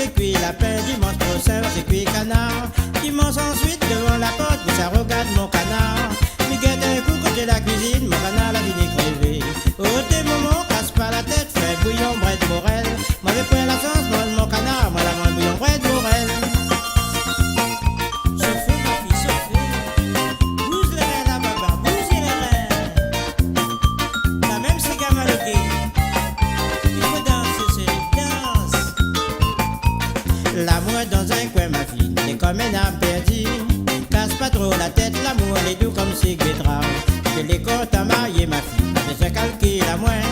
fait cuire lapin, dimanche prochain fait cuire canard. Dimanche ensuite devant la porte, mais ça regarde mon canard. Mi guette un coup côté la cuisine, mon canard la fini crevé. Oh tes moments, casse pas la tête, fais bouillon bret de morel. M'avait pris la chance, moi mon canard, moi la mange bouillon bret de morel. Chauffez ma fille, chauffez. Bouse les reins là baba, bousez les reins. La même c'est gamin le gay. Il faut danser, c'est danse. L'amour est dans un coin ma fille, c'est comme un âme perdue. Casse pas trop la tête, l'amour elle est doux comme si betterave. Je les compte à marier ma fille, je sais calcule à moins.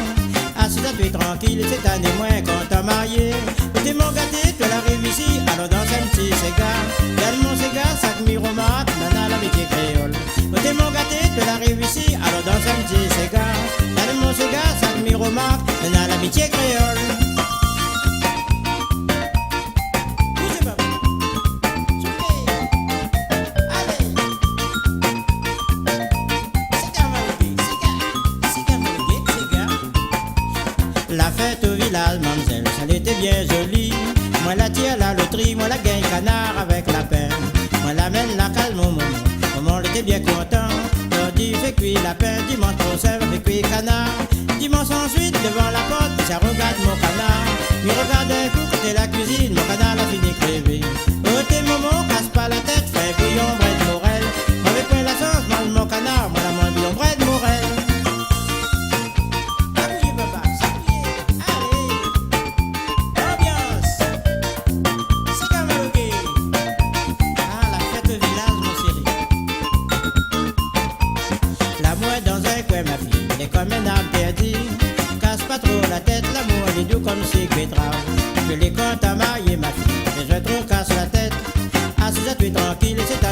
Assise à toi tranquille, cette année moins quand t'as marié. T'es mon gâté, tu l'arrives ici, alors dans un petit cigare. Donne mon cigare, sac miromat, nana l'amitié créole. T'es mon gâté, tu l'arrives ici, alors dans un petit cigare. Donne mon cigare, sac miromat, nana l'amitié créole. La fête au village, mademoiselle, ça était bien jolie. Moi la tire la loterie, moi la gagne canard avec la peine. Moi l'amène la calme au moment, maman était bien content. Lundi fait cuire lapin, dimanche prochain fait cuire canard. Dimanche ensuite devant la porte, ça regarde mon canard. Il regarde un coup côté la cuisine, mon canard a fini crevé. Oh tes moments, casse pas la tête, fais bouillon bret de morel. M'avait pris la chance, mange mon canard, moi la mange bouillon bret de morel. Dans un coin ma fille, elle est comme un âme perdue. Casse pas trop la tête, l'amour elle est doux comme si betterave. Je les compte à marier ma fille, mais je trop casse la tête. Assise à toi tranquille, c'est